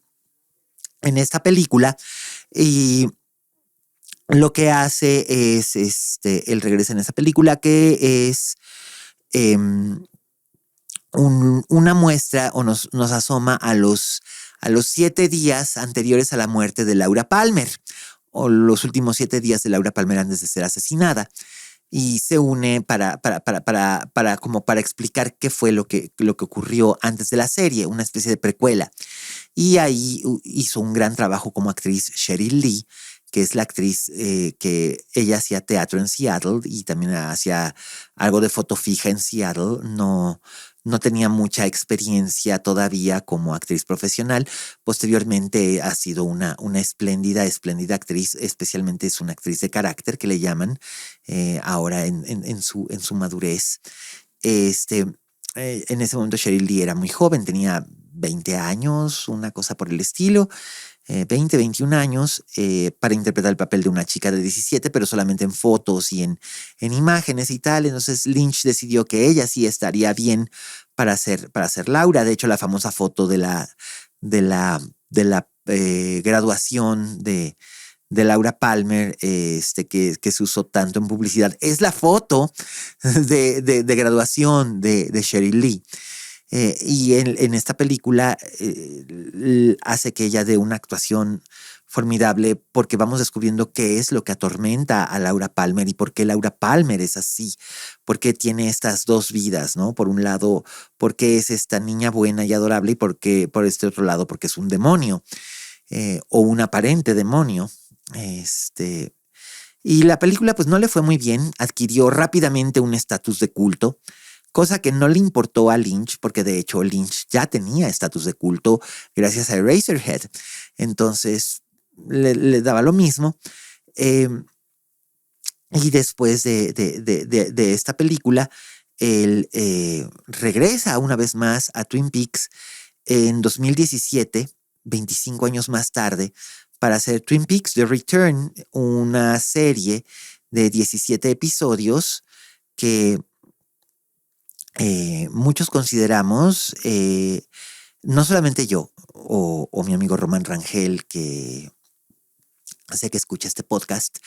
[SPEAKER 1] esta película y lo que hace es, él regresa en esa película que es una muestra o nos asoma a los 7 días anteriores a la muerte de Laura Palmer, o los últimos 7 días de Laura Palmer antes de ser asesinada, y se une como para explicar qué fue lo que ocurrió antes de la serie, una especie de precuela. Y ahí hizo un gran trabajo como actriz Sheryl Lee, que es la actriz que ella hacía teatro en Seattle y también hacía algo de foto fija en Seattle. No tenía mucha experiencia todavía como actriz profesional. Posteriormente ha sido una espléndida actriz, especialmente es una actriz de carácter que le llaman ahora en su madurez. En ese momento Sheryl Lee era muy joven, tenía 20 años, una cosa por el estilo. 20, 21 años para interpretar el papel de una chica de 17, pero solamente en fotos y en imágenes y tal. Entonces Lynch decidió que ella sí estaría bien para ser Laura. De hecho, la famosa foto de la graduación de Laura Palmer, que se usó tanto en publicidad, es la foto de graduación de Sheryl Lee. Y en esta película hace que ella dé una actuación formidable porque vamos descubriendo qué es lo que atormenta a Laura Palmer y por qué Laura Palmer es así, por qué tiene estas dos vidas, ¿no? Por un lado, por qué es esta niña buena y adorable y por este otro lado, porque es un demonio o un aparente demonio. Y la película pues no le fue muy bien, adquirió rápidamente un estatus de culto, cosa que no le importó a Lynch, porque de hecho Lynch ya tenía estatus de culto gracias a Eraserhead. Entonces le daba lo mismo. Y después de esta película, él regresa una vez más a Twin Peaks en 2017, 25 años más tarde, para hacer Twin Peaks The Return, una serie de 17 episodios que muchos consideramos, no solamente yo o mi amigo Román Rangel, que sé que escucha este podcast,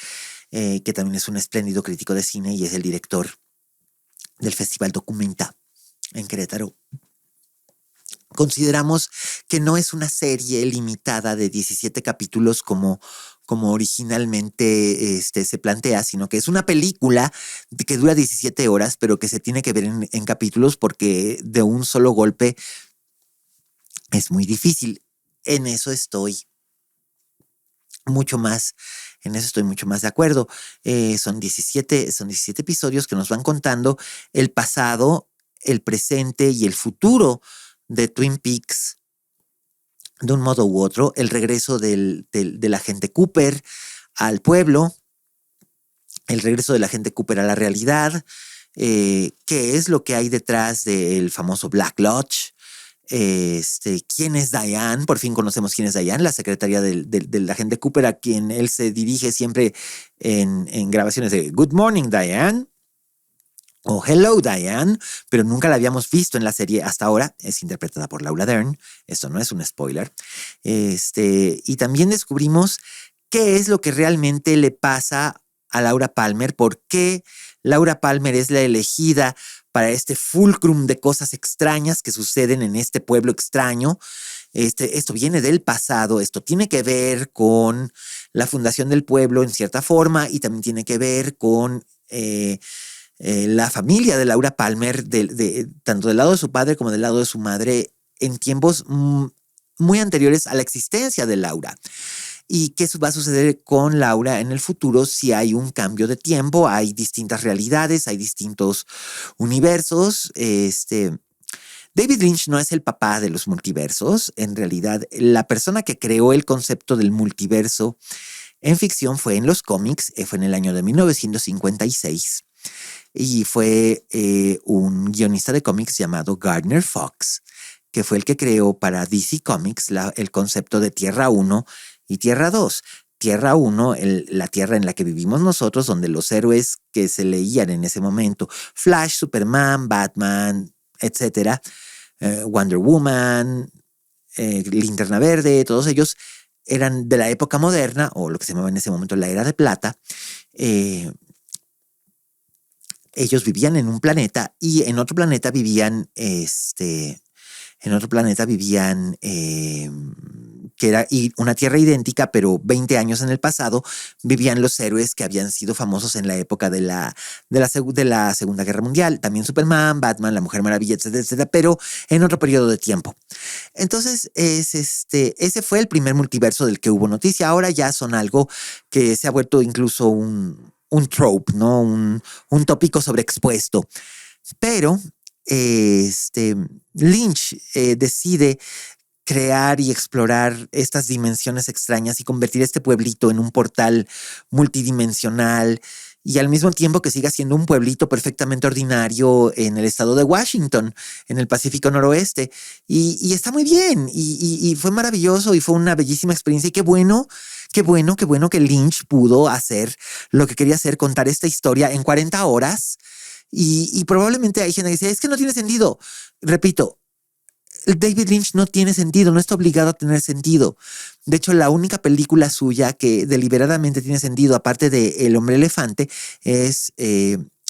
[SPEAKER 1] que también es un espléndido crítico de cine y es el director del Festival Documenta en Querétaro. Consideramos que no es una serie limitada de 17 capítulos como originalmente se plantea, sino que es una película que dura 17 horas, pero que se tiene que ver en capítulos porque de un solo golpe es muy difícil. En eso estoy mucho más En eso estoy mucho más de acuerdo. Son 17 episodios que nos van contando el pasado, el presente y el futuro de Twin Peaks de un modo u otro. El regreso del agente Cooper al pueblo, el regreso del agente Cooper a la realidad, qué es lo que hay detrás del famoso Black Lodge. ¿Quién es Diane? Por fin conocemos quién es Diane, la secretaria del agente Cooper, a quien él se dirige siempre en grabaciones de Good Morning, Diane, o Hello, Diane, pero nunca la habíamos visto en la serie hasta ahora. Es interpretada por Laura Dern, esto no es un spoiler. Y también descubrimos qué es lo que realmente le pasa a Laura Palmer, por qué Laura Palmer es la elegida para este fulcrum de cosas extrañas que suceden en este pueblo extraño. Esto viene del pasado, esto tiene que ver con la fundación del pueblo en cierta forma y también tiene que ver con la familia de Laura Palmer, tanto del lado de su padre como del lado de su madre, en tiempos muy anteriores a la existencia de Laura. ¿Y qué va a suceder con Laura en el futuro si hay un cambio de tiempo? Hay distintas realidades, hay distintos universos. David Lynch no es el papá de los multiversos. En realidad, la persona que creó el concepto del multiverso en ficción fue en los cómics, fue en el año de 1956. Y fue un guionista de cómics llamado Gardner Fox, que fue el que creó para DC Comics el concepto de Tierra 1 y Tierra 2. Tierra 1, la tierra en la que vivimos nosotros, donde los héroes que se leían en ese momento, Flash, Superman, Batman, etcétera, Wonder Woman, Linterna Verde, todos ellos eran de la época moderna, o lo que se llamaba en ese momento la Era de Plata. Ellos vivían en un planeta y en otro planeta vivían que era una tierra idéntica, pero 20 años en el pasado vivían los héroes que habían sido famosos en la época de la Segunda Guerra Mundial. También Superman, Batman, la Mujer Maravilla, etcétera, etcétera, pero en otro periodo de tiempo. Entonces, ese fue el primer multiverso del que hubo noticia. Ahora ya son algo que se ha vuelto incluso un trope, ¿no? Un tópico sobreexpuesto. Pero Lynch decide crear y explorar estas dimensiones extrañas y convertir este pueblito en un portal multidimensional y al mismo tiempo que siga siendo un pueblito perfectamente ordinario en el estado de Washington, en el Pacífico Noroeste. Y está muy bien y fue maravilloso y fue una bellísima experiencia y qué bueno que Lynch pudo hacer lo que quería hacer, contar esta historia en 40 horas. Y probablemente hay gente que dice, es que no tiene sentido. Repito, David Lynch no tiene sentido, no está obligado a tener sentido. De hecho, la única película suya que deliberadamente tiene sentido, aparte de El Hombre Elefante, es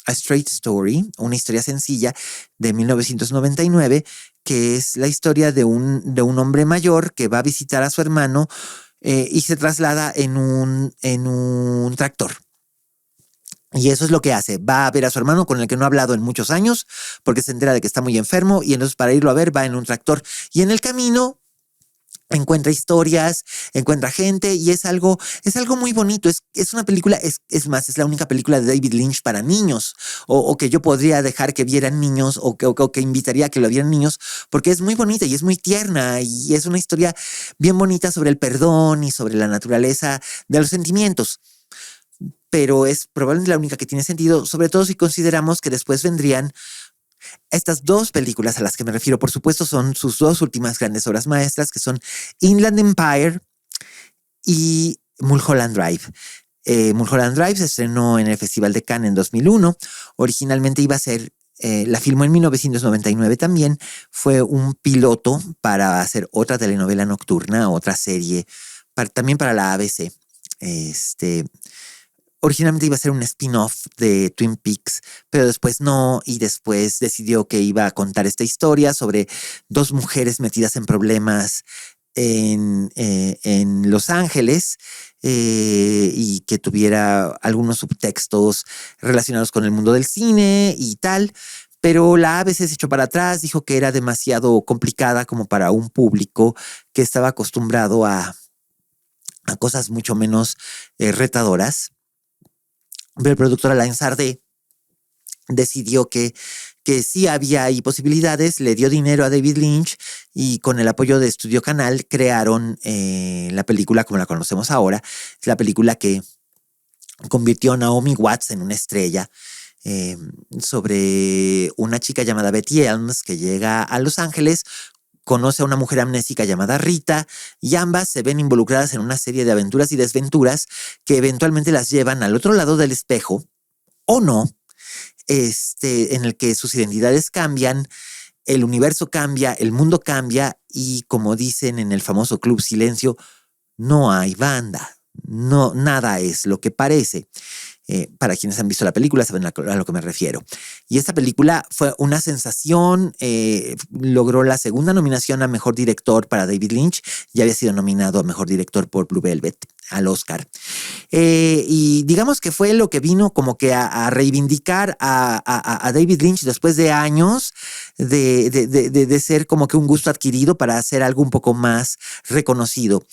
[SPEAKER 1] A Straight Story, una historia sencilla de 1999, que es la historia de un hombre mayor que va a visitar a su hermano y se traslada en un tractor. Y eso es lo que hace. Va a ver a su hermano con el que no ha hablado en muchos años porque se entera de que está muy enfermo y entonces para irlo a ver va en un tractor. Y en el camino encuentra historias, encuentra gente y es algo muy bonito. Es una película, es más, es la única película de David Lynch para niños o que yo podría dejar que vieran niños o que invitaría a que lo vieran niños porque es muy bonita y es muy tierna y es una historia bien bonita sobre el perdón y sobre la naturaleza de los sentimientos. Pero es probablemente la única que tiene sentido, sobre todo si consideramos que después vendrían estas dos películas a las que me refiero. Por supuesto, son sus dos últimas grandes obras maestras, que son Inland Empire y Mulholland Drive. Mulholland Drive se estrenó en el Festival de Cannes en 2001. Originalmente iba a ser, la filmó en 1999 también. Fue un piloto para hacer otra telenovela nocturna, otra serie, también para la ABC. Originalmente iba a ser un spin-off de Twin Peaks, pero después no, y después decidió que iba a contar esta historia sobre dos mujeres metidas en problemas en Los Ángeles y que tuviera algunos subtextos relacionados con el mundo del cine y tal. Pero la ABC se echó para atrás, dijo que era demasiado complicada como para un público que estaba acostumbrado a a cosas mucho menos retadoras. Pero el productor Alain Sardé decidió que sí había ahí posibilidades, le dio dinero a David Lynch y con el apoyo de Estudio Canal crearon la película como la conocemos ahora. Es la película que convirtió a Naomi Watts en una estrella, eh, sobre una chica llamada Betty Elms que llega a Los Ángeles, conoce a una mujer amnésica llamada Rita y ambas se ven involucradas en una serie de aventuras y desventuras que eventualmente las llevan al otro lado del espejo, o no, en el que sus identidades cambian, el universo cambia, el mundo cambia y, como dicen en el famoso Club Silencio, no hay banda, no, nada es lo que parece. Para quienes han visto la película saben a lo que me refiero. Y esta película fue una sensación, logró la segunda nominación a Mejor Director para David Lynch, ya había sido nominado a Mejor Director por Blue Velvet, al Oscar. Y digamos que fue lo que vino como que a reivindicar a David Lynch después de años de ser como que un gusto adquirido para hacer algo un poco más reconocido.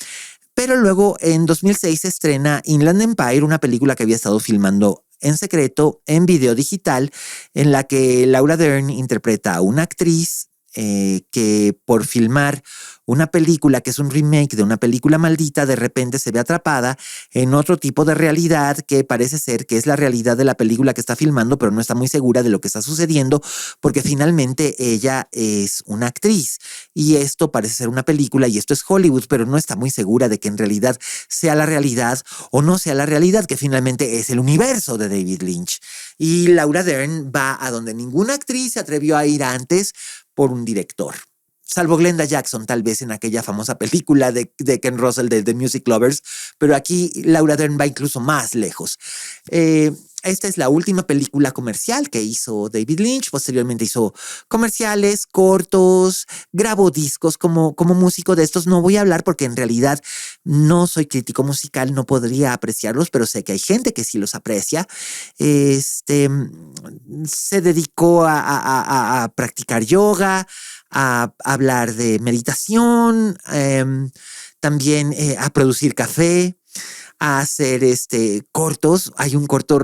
[SPEAKER 1] Pero luego en 2006 se estrena Inland Empire, una película que había estado filmando en secreto en video digital, en la que Laura Dern interpreta a una actriz que por filmar una película que es un remake de una película maldita, de repente se ve atrapada en otro tipo de realidad que parece ser que es la realidad de la película que está filmando, pero no está muy segura de lo que está sucediendo porque finalmente ella es una actriz y esto parece ser una película y esto es Hollywood, pero no está muy segura de que en realidad sea la realidad o no sea la realidad, que finalmente es el universo de David Lynch. Y Laura Dern va a donde ninguna actriz se atrevió a ir antes por un director. Salvo Glenda Jackson, tal vez en aquella famosa película de Ken Russell de The Music Lovers, pero aquí Laura Dern va incluso más lejos. Esta es la última película comercial que hizo David Lynch. Posteriormente hizo comerciales, cortos, grabó discos como músico de estos. No voy a hablar porque en realidad no soy crítico musical, no podría apreciarlos, pero sé que hay gente que sí los aprecia. Se dedicó a practicar yoga, a hablar de meditación, también a producir café, a hacer cortos. Hay un corto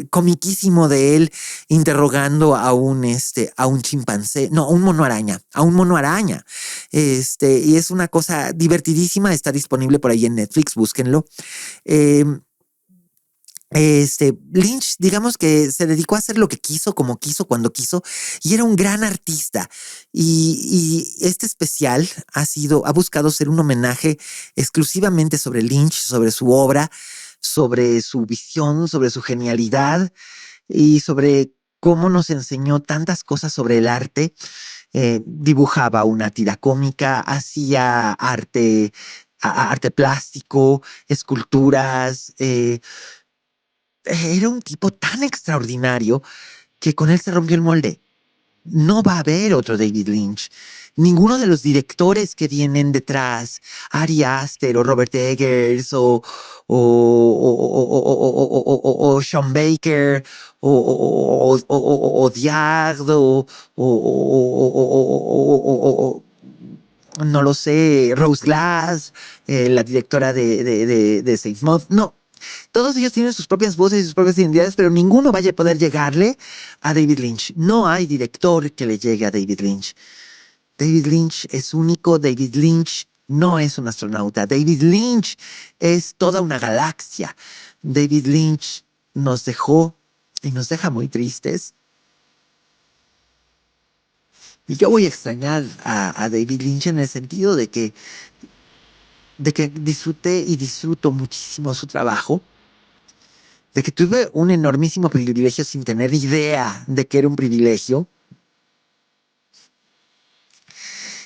[SPEAKER 1] comiquísimo de él interrogando a un chimpancé, no, a un mono araña. Y es una cosa divertidísima, está disponible por ahí en Netflix, búsquenlo. Eh, Lynch, digamos que se dedicó a hacer lo que quiso, como quiso, cuando quiso, y era un gran artista. Y este especial ha buscado ser un homenaje exclusivamente sobre Lynch, sobre su obra, sobre su visión, sobre su genialidad y sobre cómo nos enseñó tantas cosas sobre el arte. Dibujaba una tira cómica, hacía arte plástico, esculturas. Era un tipo tan extraordinario que con él se rompió el molde. No va a haber otro David Lynch. Ninguno de los directores que vienen detrás, Ari Aster o Robert Eggers o Sean Baker o Diagdo no lo sé, Rose Glass, la directora de Saint Moth. No, todos ellos tienen sus propias voces y sus propias identidades, pero ninguno vaya a poder llegarle a David Lynch. No hay director que le llegue a David Lynch. David Lynch es único, David Lynch no es un astronauta, David Lynch es toda una galaxia. David Lynch nos dejó y nos deja muy tristes. Y yo voy a extrañar a David Lynch en el sentido de que disfruté y disfruto muchísimo su trabajo, de que tuve un enormísimo privilegio sin tener idea de que era un privilegio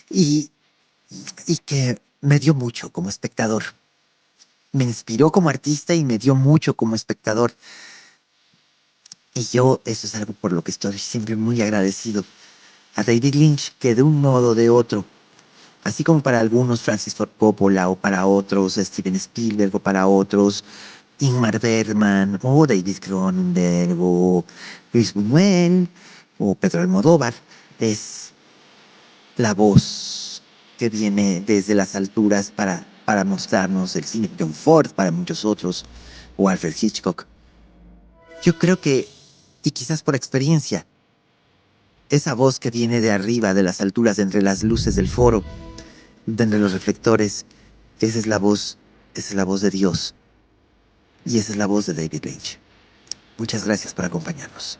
[SPEAKER 1] y, y que me dio mucho como espectador. Me inspiró como artista y me dio mucho como espectador. Y yo, eso es algo por lo que estoy siempre muy agradecido a David Lynch, que de un modo o de otro, así como para algunos Francis Ford Coppola o para otros Steven Spielberg o para otros Ingmar Bergman o David Cronenberg o Luis Buñuel o Pedro Almodóvar, es la voz que viene desde las alturas para para mostrarnos el cine de John Ford, para muchos otros, o Alfred Hitchcock. Yo creo que, y quizás por experiencia, esa voz que viene de arriba, de las alturas, de entre las luces del foro, de entre los reflectores, esa es la voz, esa es la voz de Dios. Y esa es la voz de David Lynch. Muchas gracias por acompañarnos.